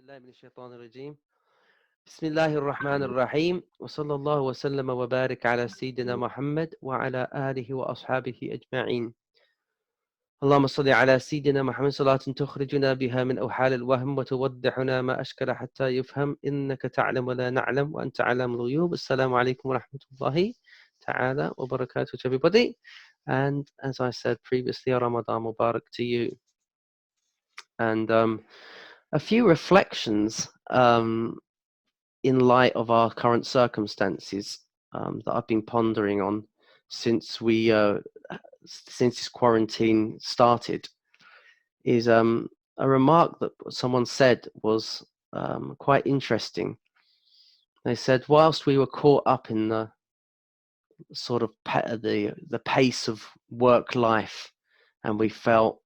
بالله من الشيطان الرجيم. بسم الله الرحمن الرحيم وصلى الله وسلم وبارك على سيدنا محمد وعلى آله وأصحابه أجمعين. اللهم صل على سيدنا محمد صلاة تخرجنا بها من أوحال الوهم وتوضحنا ما أشكل حتى يفهم إنك تعلم ولا نعلم وأنت علام الغيوب. السلام عليكم ورحمة الله تعالى وبركاته to everybody. And as I said previously, Ramadan Mubarak to you. And a few reflections in light of our current circumstances that I've been pondering on since since this quarantine started is a remark that someone said was quite interesting. They said, whilst we were caught up in the sort of the pace of work life, and we felt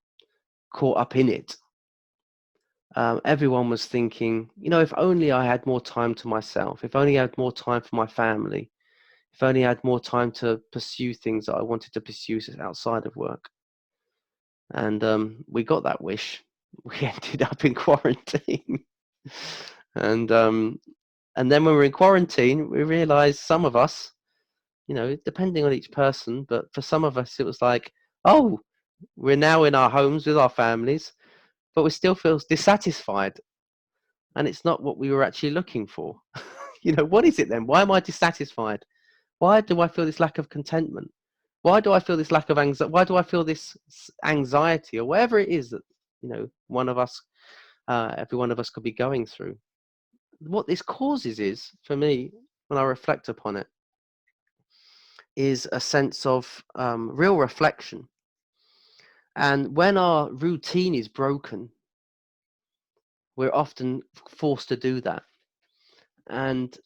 caught up in it, everyone was thinking, if only I had more time to myself, if only I had more time for my family, if only I had more time to pursue things that I wanted to pursue outside of work. And we got that wish. We ended up in quarantine. And then when we were in quarantine, we realized some of us, depending on each person, but for some of us, it was like, oh, we're now in our homes with our families, but we still feel dissatisfied. And it's not what we were actually looking for. What is it then? Why am I dissatisfied? Why do I feel this lack of contentment? Why do I feel this lack of anxiety? Why do I feel this anxiety, or whatever it is that one of us, every one of us, could be going through? What this causes is, for me, when I reflect upon it, is a sense of real reflection. And when our routine is broken, we're often forced to do that. And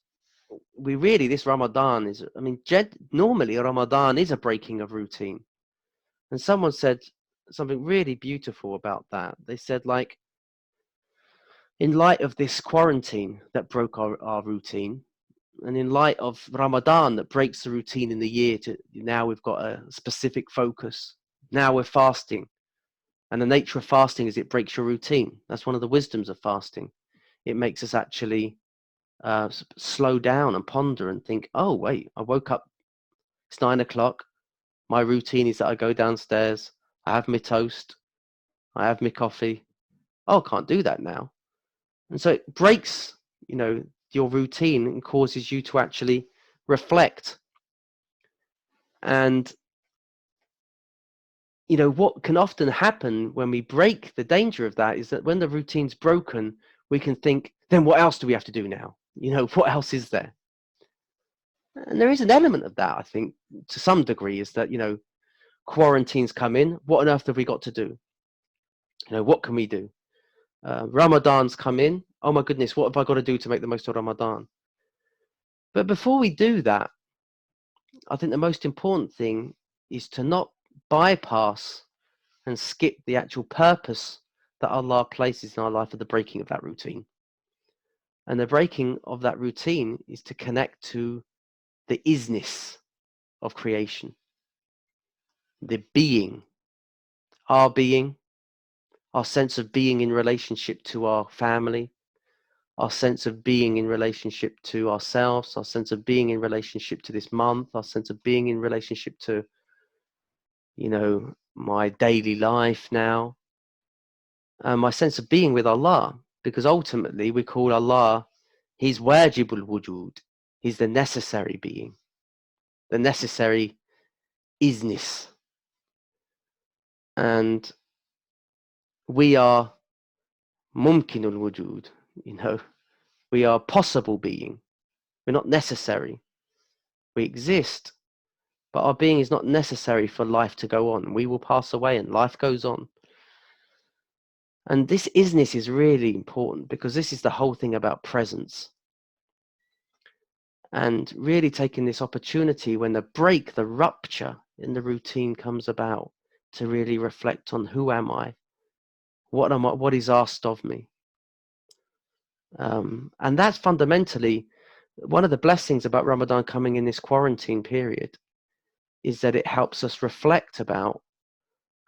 this Ramadan is, normally Ramadan is a breaking of routine. And someone said something really beautiful about that. They said, like, in light of this quarantine that broke our routine, and in light of Ramadan that breaks the routine in the year, to now we've got a specific focus. Now we're fasting. And the nature of fasting is it breaks your routine. That's one of the wisdoms of fasting. It makes us actually slow down and ponder and think, oh, wait, I woke up, it's 9 o'clock. My routine is that I go downstairs, I have my toast, I have my coffee. Oh, I can't do that now. And so it breaks, your routine and causes you to actually reflect. And, what can often happen when we break, the danger of that is that when the routine's broken, we can think, then what else do we have to do now? What else is there? And there is an element of that, I think, to some degree, is that, quarantines come in. What on earth have we got to do? What can we do? Ramadan's come in. Oh my goodness, what have I got to do to make the most of Ramadan? But before we do that, I think the most important thing is to not bypass and skip the actual purpose that Allah places in our life for the breaking of that routine. And the breaking of that routine is to connect to the isness of creation, the being, our sense of being in relationship to our family, our sense of being in relationship to ourselves, our sense of being in relationship to this month, our sense of being in relationship to, my daily life now, and my sense of being with Allah, because ultimately we call Allah, He's wajibul wujud, He's the necessary being, the necessary isness. And we are mumkinul wujud, we are possible being. We're not necessary. We exist, but our being is not necessary for life to go on. We will pass away and life goes on. And this isness is really important, because this is the whole thing about presence. And really taking this opportunity when the rupture in the routine comes about, to really reflect on, who am I? What is asked of me? And that's fundamentally one of the blessings about Ramadan coming in this quarantine period, is that it helps us reflect about,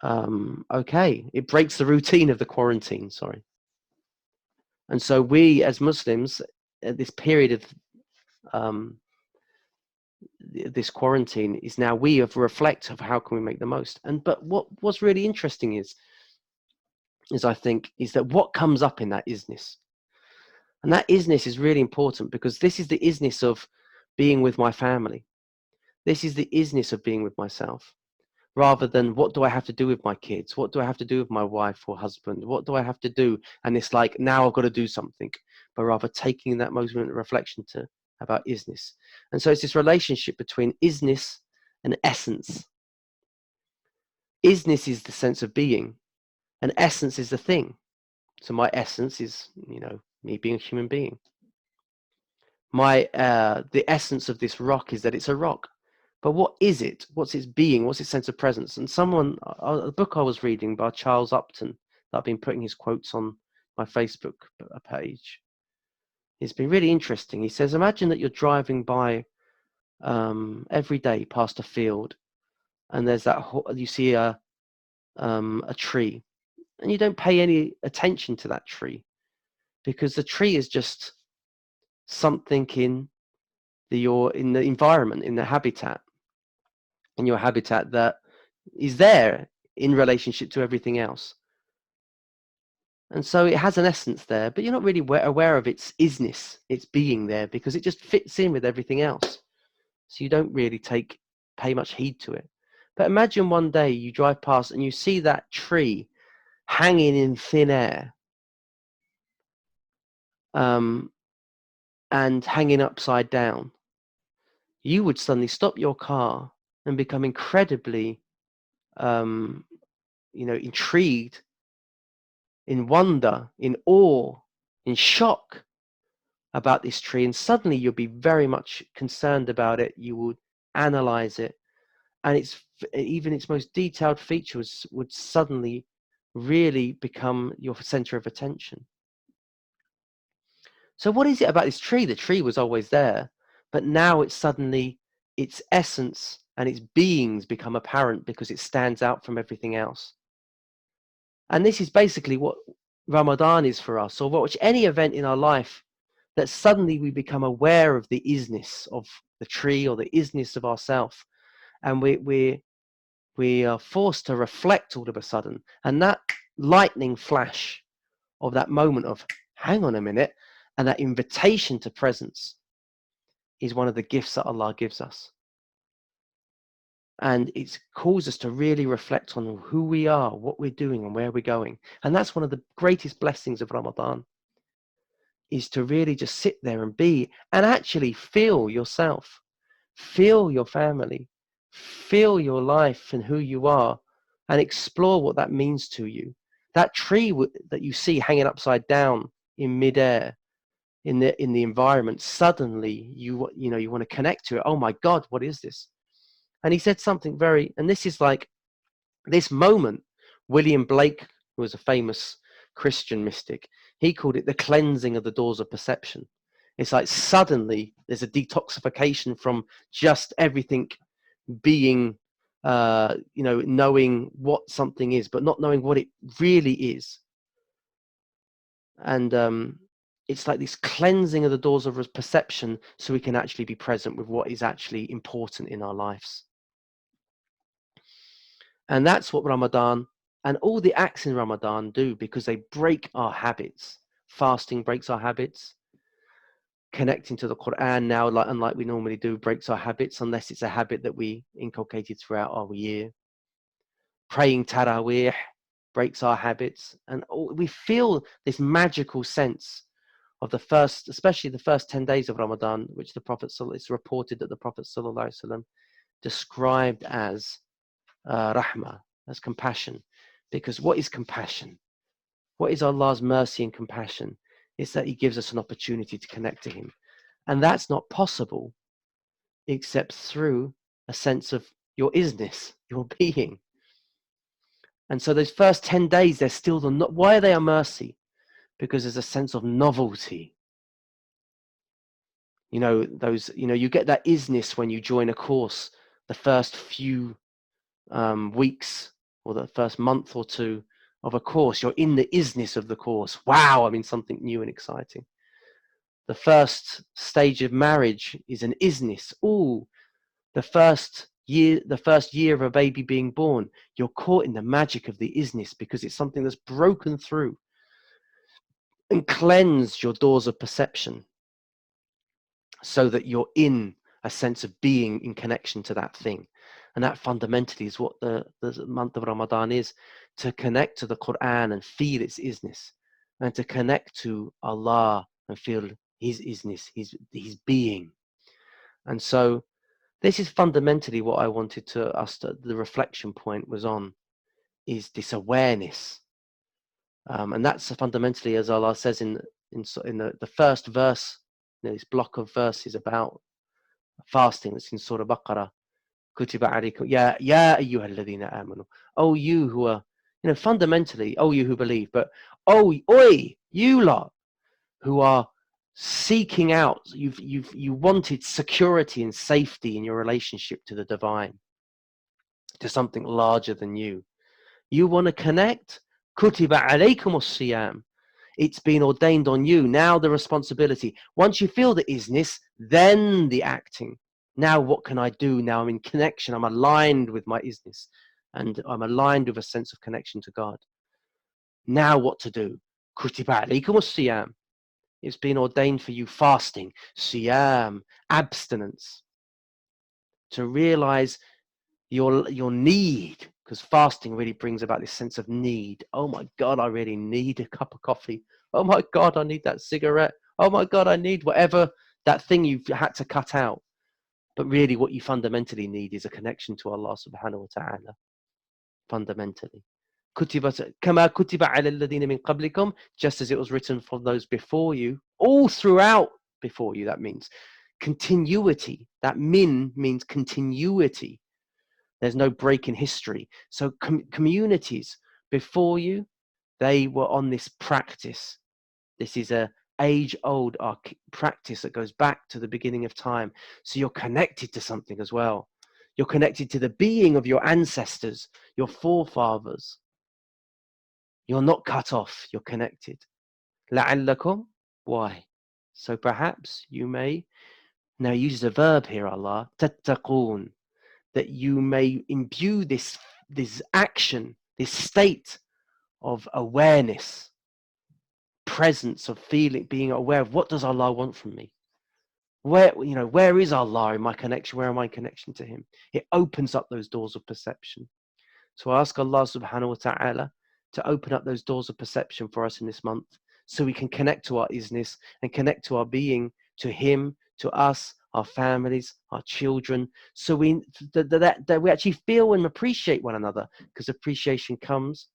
it breaks the routine of the quarantine, And so we as Muslims, at this period of um, this quarantine, is now we have reflect of how can we make the most. But what's really interesting is I think is that what comes up in that isness, and that isness is really important, because this is the isness of being with my family. This is the isness of being with myself, rather than what do I have to do with my kids? What do I have to do with my wife or husband? What do I have to do? And it's like, now I've got to do something, but rather taking that moment of reflection to about isness. And so it's this relationship between isness and essence. Isness is the sense of being, and essence is the thing. So my essence is, me being a human being. The essence of this rock is that it's a rock. But what is it? What's its being? What's its sense of presence? And a book I was reading by Charles Upton, that I've been putting his quotes on my Facebook page, it's been really interesting. He says, imagine that you're driving by every day past a field, and there's you see a tree, and you don't pay any attention to that tree, because the tree is just something in the environment, in the habitat, in your habitat, that is there in relationship to everything else. And so it has an essence there, but you're not really aware of its isness, its being there, because it just fits in with everything else. So you don't really pay much heed to it. But imagine one day you drive past and you see that tree hanging in thin air, and hanging upside down. You would suddenly stop your car and become incredibly, intrigued, in wonder, in awe, in shock about this tree. And suddenly you'll be very much concerned about it. You would analyze it, and even its most detailed features would suddenly really become your center of attention. So what is it about this tree? The tree was always there, but now it's suddenly, its essence and its beings become apparent because it stands out from everything else. And this is basically what Ramadan is for us, or any event in our life, that suddenly we become aware of the isness of the tree or the isness of ourself, and we are forced to reflect all of a sudden. And that lightning flash of that moment of, hang on a minute, and that invitation to presence is one of the gifts that Allah gives us. And it calls us to really reflect on who we are, what we're doing, and where we're going. And that's one of the greatest blessings of Ramadan, is to really just sit there and be, and actually feel yourself, feel your family, feel your life and who you are, and explore what that means to you. That tree that you see hanging upside down in midair, in the environment, suddenly you want to connect to it. Oh my God, what is this? And he said something and this is like this moment. William Blake, who was a famous Christian mystic, he called it the cleansing of the doors of perception. It's like suddenly there's a detoxification from just everything being, knowing what something is, but not knowing what it really is. And it's like this cleansing of the doors of perception, so we can actually be present with what is actually important in our lives. And that's what Ramadan and all the acts in Ramadan do, because they break our habits. Fasting breaks our habits. Connecting to the Quran now, unlike we normally do, breaks our habits, unless it's a habit that we inculcated throughout our year. Praying Taraweeh breaks our habits. And we feel this magical sense of especially the first 10 days of Ramadan, which it's reported that the Prophet ﷺ described as rahmah, as compassion. Because what is compassion? What is Allah's mercy and compassion? It's that He gives us an opportunity to connect to Him. And that's not possible except through a sense of your isness, your being. And so those first 10 days, they're still why are they a mercy? Because there's a sense of novelty. You get that isness when you join a course, the first few weeks or the first month or two of a course. You're in the isness of the course. Wow, I mean, something new and exciting. The first stage of marriage is an isness. Ooh, the first year of a baby being born, you're caught in the magic of the isness because it's something that's broken through and cleansed your doors of perception so that you're in a sense of being in connection to that thing. And that fundamentally is what the month of Ramadan is, to connect to the Quran and feel its isness, and to connect to Allah and feel his isness, his being. And so this is fundamentally what I wanted the reflection point was on, is this awareness. And that's fundamentally, as Allah says in the first verse, this block of verses about fasting that's in Surah Baqarah. Kutiba alaykum ya ayyuhal ladhina amanu. Oh, you who are, fundamentally, oh, you who believe, but oh, oi, you lot who are seeking out, you wanted security and safety in your relationship to the divine, to something larger than you. You want to connect? Kutiba alaykum as-siyam. It's been ordained on you. Now the responsibility. Once you feel the isness, then the acting. Now what can I do? Now I'm in connection. I'm aligned with my isness. And I'm aligned with a sense of connection to God. Now what to do? Kutiba alaykum as-siyam. It's been ordained for you fasting. Siyam, abstinence. To realize your need, because fasting really brings about this sense of need. Oh my God, I really need a cup of coffee. Oh my God, I need that cigarette. Oh my God, I need whatever, that thing you've had to cut out. But really what you fundamentally need is a connection to Allah subhanahu wa ta'ala. Fundamentally. كما كتب على الذين من قبلكم, just as it was written for those before you, all throughout before you. That means continuity. That min means continuity. There's no break in history. So communities before you, they were on this practice. This is a age-old practice that goes back to the beginning of time. So you're connected to something as well. You're connected to the being of your ancestors, your forefathers. You're not cut off. You're connected. لَعَلَّكُمْ. Why? So perhaps you may. Now he uses a verb here, Allah. تَتَّقُونَ. That you may imbue this action, this state of awareness, presence of feeling, being aware of what does Allah want from me? Where is Allah in my connection? Where am I in connection to him? It opens up those doors of perception. So I ask Allah subhanahu wa ta'ala to open up those doors of perception for us in this month, so we can connect to our isness and connect to our being, to him, to us, our families, our children, so that we actually feel and appreciate one another, because appreciation comes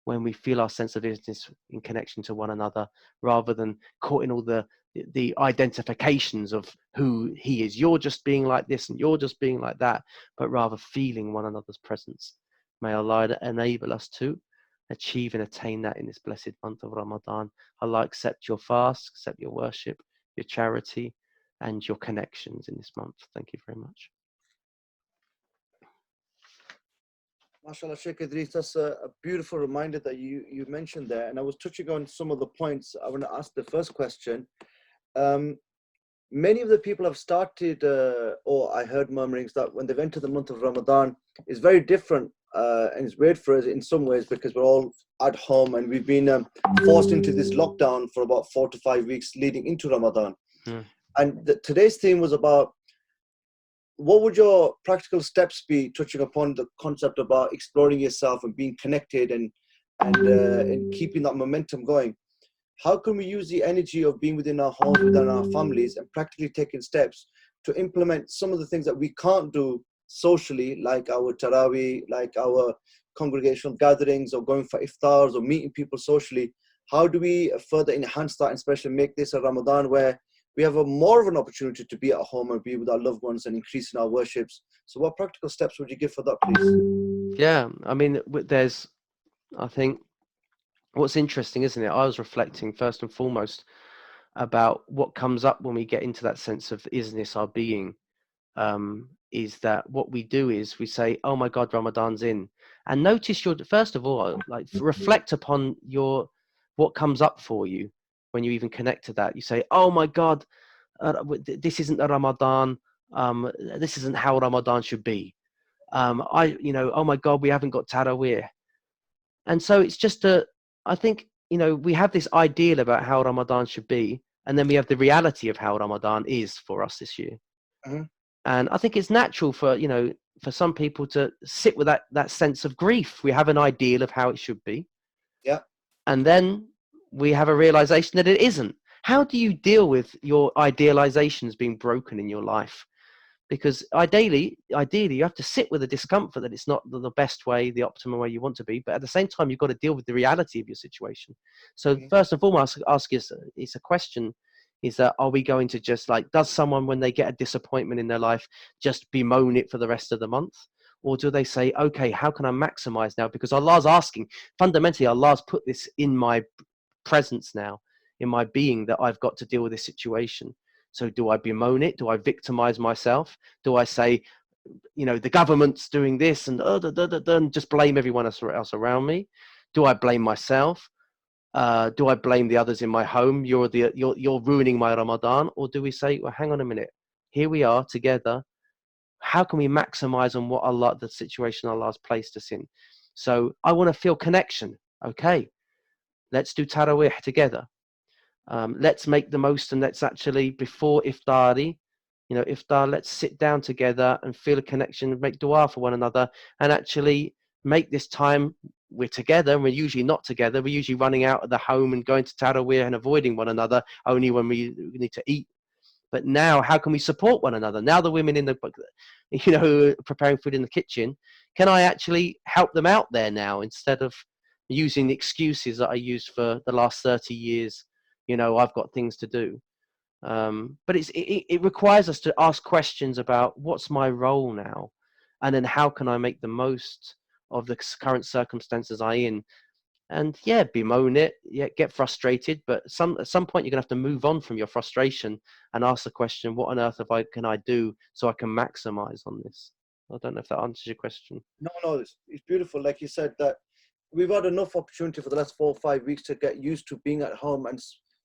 when we feel our sense of isness in connection to one another, rather than caught in all the identifications of who he is. You're just being like this and you're just being like that, but rather feeling one another's presence. May Allah enable us to achieve and attain that in this blessed month of Ramadan. Allah accept your fast, accept your worship, your charity, and your connections in this month. Thank you very much. MashaAllah, Sheikh Idris, that's a beautiful reminder that you mentioned there. And I was touching on some of the points. I want to ask the first question. Many of the people have started, or I heard murmurings that when they've entered the month of Ramadan, is very different and it's weird for us in some ways, because we're all at home and we've been forced into this lockdown for about 4 to 5 weeks leading into Ramadan. And today's theme was about, what would your practical steps be, touching upon the concept about exploring yourself and being connected and keeping that momentum going? How can we use the energy of being within our homes, within our families, and practically taking steps to implement some of the things that we can't do socially, like our Taraweeh, like our congregational gatherings, or going for iftars, or meeting people socially? How do we further enhance that, and especially make this a Ramadan where we have more of an opportunity to be at home and be with our loved ones and increase in our worships? So what practical steps would you give for that, please? Yeah, I mean, I think, what's interesting, isn't it? I was reflecting first and foremost about what comes up when we get into that sense of isness, our being, is that what we do is we say, oh my God, Ramadan's in. and notice your, first of all, like reflect upon your, what comes up for you when you even connect to that. You say, oh my God, this isn't the Ramadan. This isn't how Ramadan should be. Oh my God, we haven't got Taraweeh. And so it's just I think, we have this ideal about how Ramadan should be, and then we have the reality of how Ramadan is for us this year. Hmm. And I think it's natural for some people to sit with that sense of grief. We have an ideal of how it should be, Yeah. and then we have a realization that it isn't. How do you deal with your idealizations being broken in your life? Because ideally you have to sit with the discomfort that it's not the best way, the optimal way you want to be, but at the same time you've got to deal with the reality of your situation. So Mhm. first and foremost, ask is a question, is that, are we going to just, like, does someone, when they get a disappointment in their life, just bemoan it for the rest of the month? Or do they say, okay, how can I maximize now? Because Allah's asking, fundamentally, Allah's put this in my presence now, in my being, that I've got to deal with this situation. So do I bemoan it? Do I victimize myself? Do I say, the government's doing this, and and just blame everyone else around me? Do I blame myself? Do I blame the others in my home? You're ruining my Ramadan. Or do we say, well, hang on a minute, here we are together. How can we maximize on what Allah, the situation Allah's placed us in? So I want to feel connection. Okay, let's do Taraweeh together. Let's make the most, and let's actually, before iftari, iftar, let's sit down together and feel a connection, make dua for one another, and actually make this time, we're together, and we're usually not together. We're usually running out of the home and going to Taraweeh and avoiding one another only when we need to eat. But now, how can we support one another? Now the women in the, preparing food in the kitchen, can I actually help them out there now, instead of using the excuses that I used for the last 30 years? I've got things to do. But it requires us to ask questions about, what's my role now? And then how can I make the most of the current circumstances I'm in? And yeah, bemoan it, yeah, get frustrated, but at some point you're gonna have to move on from your frustration and ask the question, what on earth can I do so I can maximize on this? I don't know if that answers your question. No, no, it's beautiful. Like you said, that we've had enough opportunity for the last 4 or 5 weeks to get used to being at home and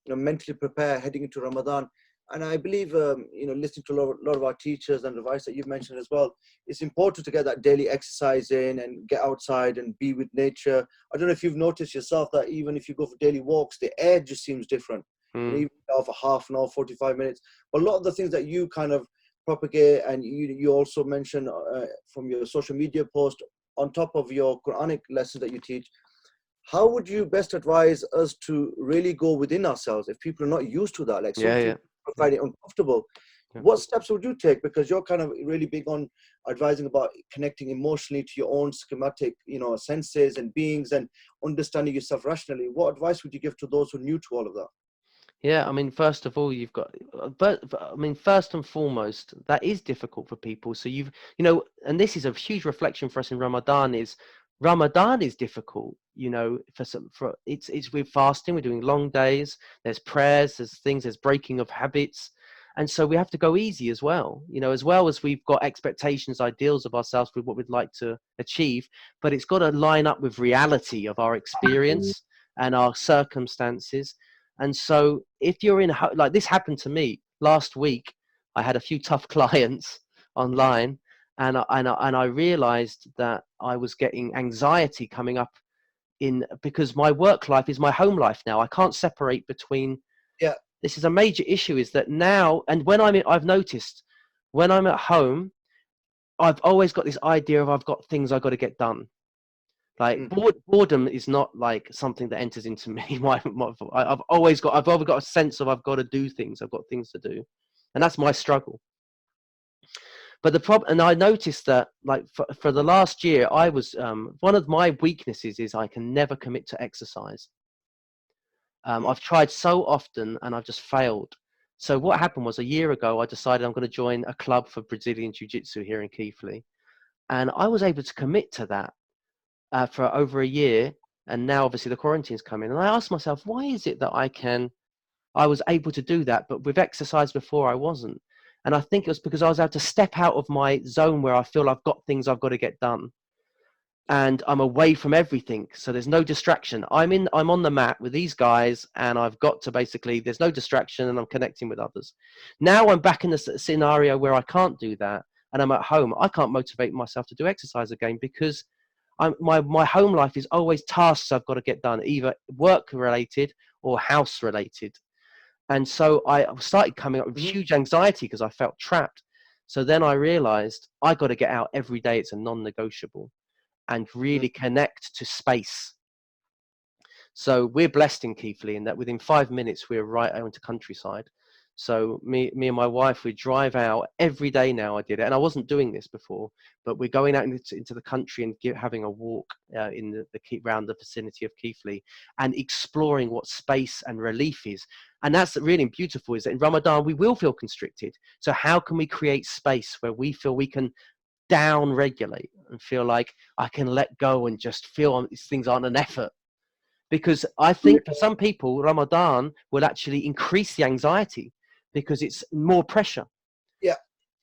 mentally prepare heading into Ramadan. And I believe listening to a lot of our teachers and advice that you've mentioned as well, it's important to get that daily exercise in and get outside and be with nature. I don't know if you've noticed yourself that even if you go for daily walks, the air just seems different. Mm. Even for half an hour, 45 minutes. But a lot of the things that you kind of propagate, and you also mention from your social media post, on top of your Quranic lessons that you teach, how would you best advise us to really go within ourselves if people are not used to that? Like, some Yeah, yeah, people yeah, find it uncomfortable. yeah. What steps would you take? Because you're kind of really big on advising about connecting emotionally to your own schematic, senses and beings, and understanding yourself rationally. What advice would you give to those who are new to all of that? Yeah, I mean, first of all, you've got, but I mean, first and foremost, that is difficult for people. So and this is a huge reflection for us in Ramadan. Ramadan is difficult. We're fasting, we're doing long days. There's prayers, there's things, there's breaking of habits, and so we have to go easy as well. As well as we've got expectations, ideals of ourselves with what we'd like to achieve, but it's got to line up with reality of our experience and our circumstances. And so if you're like, this happened to me last week, I had a few tough clients online, and I realized that I was getting anxiety coming up because my work life is my home life now. I can't separate between. Yeah. This is a major issue, is that now, and I've noticed when I'm at home, I've always got this idea of, I've got things I've got to get done. Like, Mm. boredom is not like something that enters into me. I've always got a sense of, I've got to do things. I've got things to do, and Yeah. that's my struggle. But the problem, and I noticed that, like, for the last year, I was one of my weaknesses is I can never commit to exercise. Mm. I've tried so often and I've just failed. So what happened was, a year ago, I decided I'm going to join a club for Brazilian Jiu-Jitsu here in Keighley, and I was able to commit to that for over a year. And now obviously the quarantine's come in, and I asked myself, why is it that I was able to do that, but with exercise before I wasn't? And I think it was because I was able to step out of my zone where I feel I've got things I've got to get done. and I'm away from everything. So there's no distraction. I'm on the mat with these guys, and I've got to basically, there's no distraction, and I'm connecting with others. Now I'm back in the scenario where I can't do that, and I'm at home. I can't motivate myself to do exercise again because my home life is always tasks I've got to get done, either work related or house related. And so I started coming up with huge anxiety because I felt trapped. So then I realized I got to get out every day. It's a non-negotiable, and really connect to space. So we're blessed in Keighley in that within 5 minutes we're right out into countryside. So me and my wife, we drive out every day now. I did it, and I wasn't doing this before, but we're going out into the country and having a walk in around the vicinity of Keighley and exploring what space and relief is. And that's really beautiful, is that in Ramadan we will feel constricted. So how can we create space where we feel we can down regulate and feel like I can let go and just feel these things aren't an effort? Because I think for some people, Ramadan will actually increase the anxiety because it's more pressure. Yeah,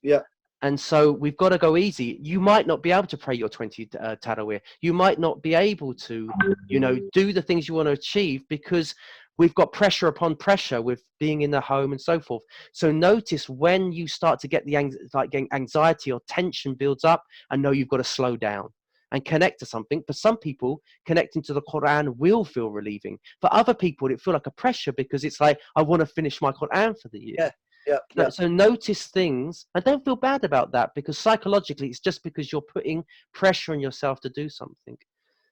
yeah. And so we've got to go easy. You might not be able to pray your 20 Tarawih. You might not be able to, do the things you want to achieve because we've got pressure upon pressure with being in the home and so forth. So notice when you start to get getting anxiety or tension builds up, and know you've got to slow down and connect to something. For some people, connecting to the Quran will feel relieving. For other people, it feel like a pressure because it's like, I want to finish my Quran for the year. Yeah, yeah, yeah. So notice things and don't feel bad about that, because psychologically it's just because you're putting pressure on yourself to do something.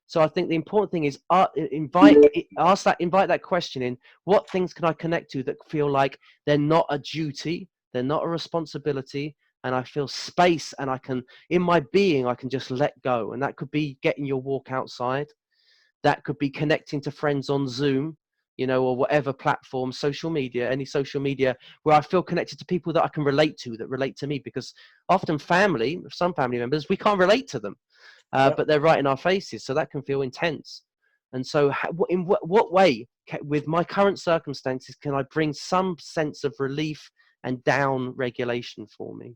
So I think the important thing is invite that question in. What things can I connect to that feel like they're not a duty, they're not a responsibility, and I feel space, and I can, in my being, I can just let go. And that could be getting your walk outside. That could be connecting to friends on Zoom, or whatever platform, social media, any social media, where I feel connected to people that I can relate to, that relate to me. Because often some family members, we can't relate to them, but they're right in our faces. So that can feel intense. And so in what way, with my current circumstances, can I bring some sense of relief and down regulation for me?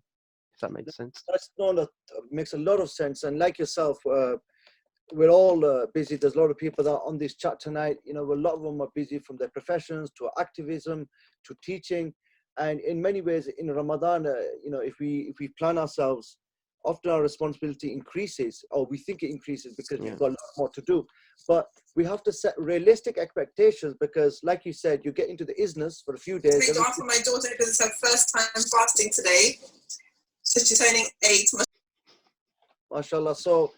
If that makes sense. That makes a lot of sense. And like yourself, we're all busy. There's a lot of people that are on this chat tonight. A lot of them are busy from their professions to activism to teaching. And in many ways, in Ramadan, if we plan ourselves, often our responsibility increases, or we think it increases because we've got a lot more to do. But we have to set realistic expectations because, like you said, you get into the isness for a few days. Thank God for my daughter because it's her first time fasting today. So she's turning 8. MashaAllah. So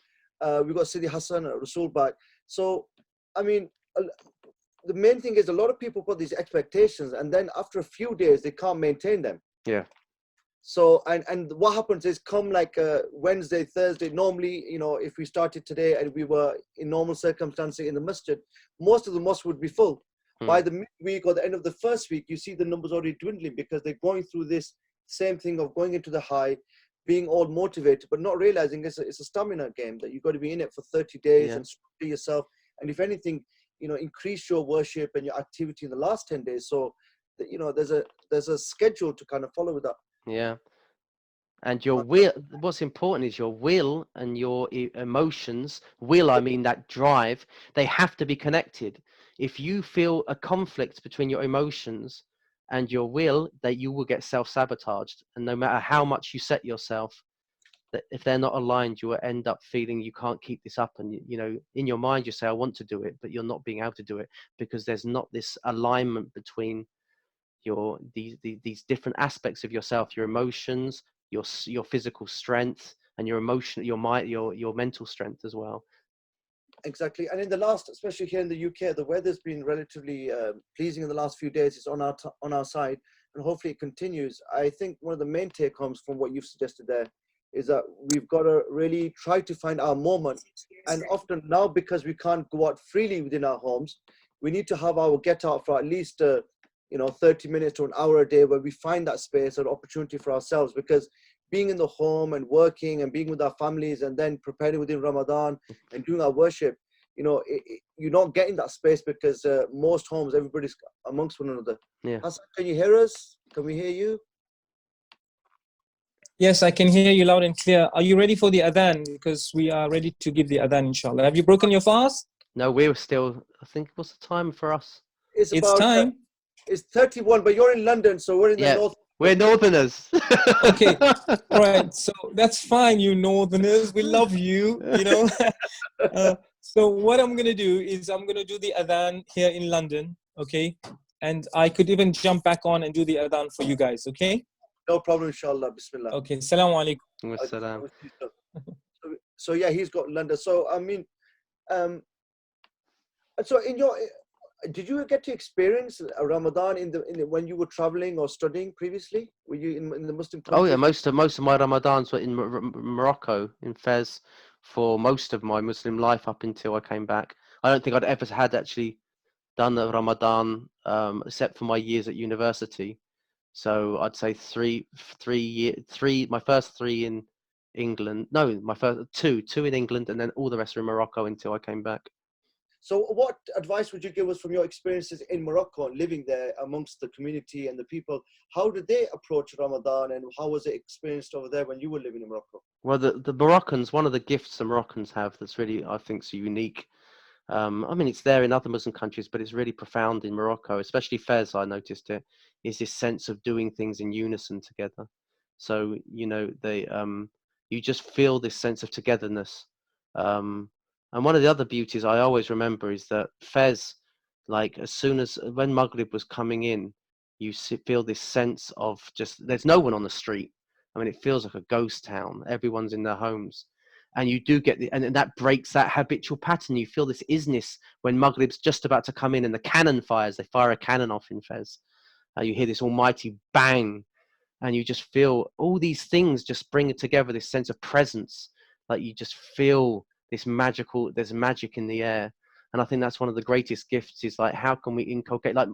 we got Sidi Hassan, Rasul back. So, I mean, the main thing is a lot of people put these expectations, and then after a few days, they can't maintain them. Yeah. So, and what happens is, come like Wednesday, Thursday, normally, if we started today and we were in normal circumstances in the masjid, most of the mosque would be full. By the midweek or the end of the first week, you see the numbers already dwindling because they're going through this same thing of going into the high, being all motivated, but not realizing it's a stamina game, that you've got to be in it for 30 days and structure yourself. And if anything, increase your worship and your activity in the last 10 days. So, there's a schedule to kind of follow with that. Yeah. And your will, what's important is your will and your emotions. I mean that drive, they have to be connected. If you feel a conflict between your emotions and your will, that you will get self-sabotaged. And no matter how much you set yourself, that if they're not aligned, you will end up feeling you can't keep this up. And, in your mind, you say, I want to do it, but you're not being able to do it because there's not this alignment between these different aspects of yourself, your emotions, your physical strength, and your your mental strength as well. Exactly. And in the last, especially here in the UK, the weather's been relatively pleasing in the last few days. It's on our side, and hopefully it continues. I think one of the main take homes from what you've suggested there is that we've got to really try to find our moment. And often now, because we can't go out freely within our homes, we need to have our get out for at least 30 minutes to an hour a day, where we find that space or opportunity for ourselves. Because being in the home and working and being with our families and then preparing within Ramadan and doing our worship, you're not getting that space because most homes, everybody's amongst one another. Yeah. Hassan, can you hear us? Can we hear you? Yes, I can hear you loud and clear. Are you ready for the adhan? Because we are ready to give the adhan, inshallah. Have you broken your fast? No, we were still, I think, what's the time for us? It's It's about time. it's 31, but you're in London, so we're in the Yeah, north. we're Northerners. Okay. All right. So that's fine, you Northerners. We love you, you know. So what I'm going to do is I'm going to do the adhan here in London, okay? And I could even jump back on and do the adhan for you guys, okay? No problem, inshallah. Bismillah. Okay. Assalamu alaikum. Wassalam. So yeah, he's got London. So I mean, so in your, did you get to experience Ramadan in the when you were traveling or studying previously? Were you in the Muslim Oh yeah, countries? most of my Ramadans were in Morocco, in Fez, for most of my Muslim life up until I came back. I don't think I'd ever had actually done a Ramadan, except for my years at university. So I'd say my first three in England. No, my first two in England, and then all the rest were in Morocco until I came back. So what advice would you give us from your experiences in Morocco, living there amongst the community and the people? How did they approach Ramadan, and how was it experienced over there when you were living in Morocco? Well, the Moroccans, one of the gifts the Moroccans have that's really, I think, so unique. I mean, it's there in other Muslim countries, but it's really profound in Morocco, especially Fez. I noticed it is this sense of doing things in unison together. So you just feel this sense of togetherness. And one of the other beauties I always remember is that Fez, like as soon as when Maghrib was coming in, feel this sense of just there's no one on the street. I mean, it feels like a ghost town. Everyone's in their homes and you do get and that breaks that habitual pattern. You feel this isness when Maghrib's just about to come in and the cannon fires. They fire a cannon off in Fez. You hear this almighty bang, and you just feel all these things just bring together this sense of presence. Like you just feel this magical. There's magic in the air. And I think that's one of the greatest gifts is like, how can we inculcate, like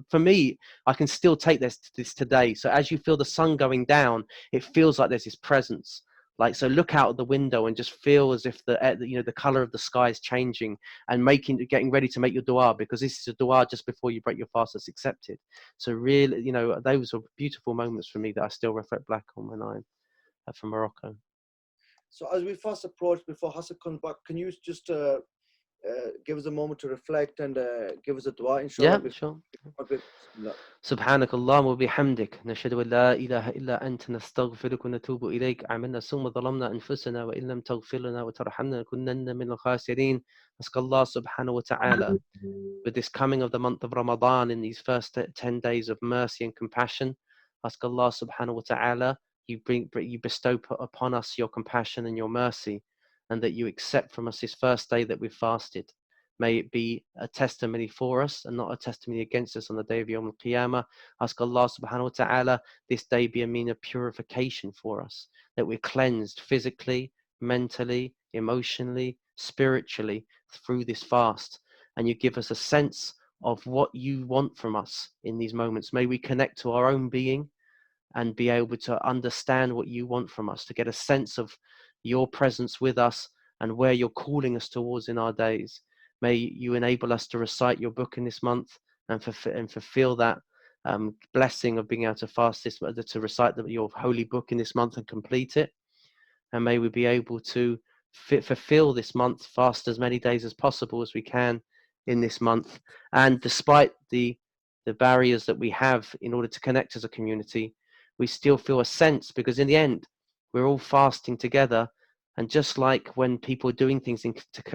for me, I can still take this today. So as you feel the sun going down, it feels like there's this presence. Like, so look out of the window and just feel as if the color of the sky is changing and getting ready to make your dua, because this is a dua just before you break your fast that's accepted. So really, those are beautiful moments for me that I still reflect back on when I'm from Morocco. So as we fast approach before Hassan comes back, can you just give us a moment to reflect and give us a dua, inshallah? Yeah, sure. Bismillah. سبحانك اللهم وبحمدك نشهد أن لا إله إلا أنت نستغفرك ونتوب إليك. عملنا ثم ظلمنا أنفسنا وإن لم تغفر لنا وترحمنا لنكونن من الخاسرين. Ask Allah subhanahu wa ta'ala, with this coming of the month of Ramadan, in these first 10 days of mercy and compassion, ask Allah subhanahu wa ta'ala, you bestow upon us your compassion and your mercy, and that you accept from us this first day that we've fasted. May it be a testimony for us and not a testimony against us on the day of Yawm al-Qiyamah. Ask Allah subhanahu wa ta'ala, this day be a mean of purification for us, that we're cleansed physically, mentally, emotionally, spiritually through this fast. And you give us a sense of what you want from us in these moments. May we connect to our own being and be able to understand what you want from us, to get a sense of your presence with us and where you're calling us towards in our days. May you enable us to recite your book in this month and fulfill that blessing of being able to fast this, to recite your holy book in this month and complete it. And may we be able to fulfill this month, fast as many days as possible as we can in this month. And despite the barriers that we have in order to connect as a community, we still feel a sense, because in the end, we're all fasting together. And just like when people are doing things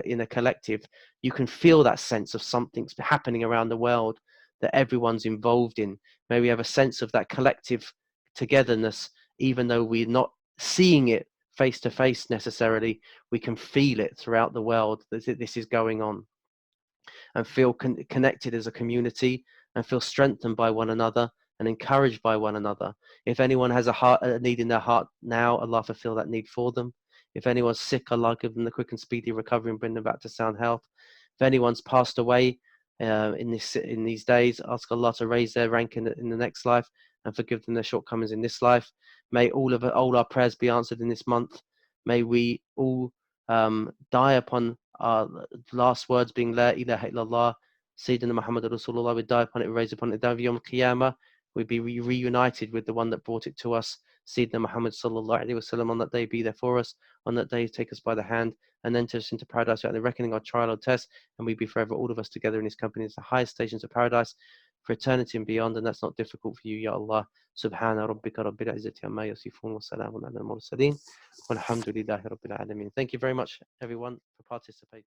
in a collective, you can feel that sense of something's happening around the world that everyone's involved in. May we have a sense of that collective togetherness, even though we're not seeing it face to face necessarily. We can feel it throughout the world that this is going on, and feel connected as a community, and feel strengthened by one another and encouraged by one another. If anyone has a need in their heart now, Allah fulfill that need for them. If anyone's sick, Allah give them the quick and speedy recovery and bring them back to sound health. If anyone's passed away in these days, ask Allah to raise their rank in the next life and forgive them their shortcomings in this life. May all our prayers be answered in this month. May we all die upon our last words being La ilaha illallah, Sayyidina Muhammad Rasulullah. We die upon it, we raise upon it, the day of Yawm al-Qiyamah. we'd be reunited with the one that brought it to us, Sayyidina Muhammad sallallahu alaihi wasallam. On that day, be there for us. On that day, take us by the hand and enter us into paradise without the reckoning or trial or test, and we'd be forever all of us together in his company. It's the highest stations of paradise for eternity and beyond, and that's not difficult for you, Ya Allah. Subhana rabbika rabbil izzati amma yasifun wa salamun ala al-mursaleen walhamdulillahi rabbil alamin. Thank you very much, everyone, for participating.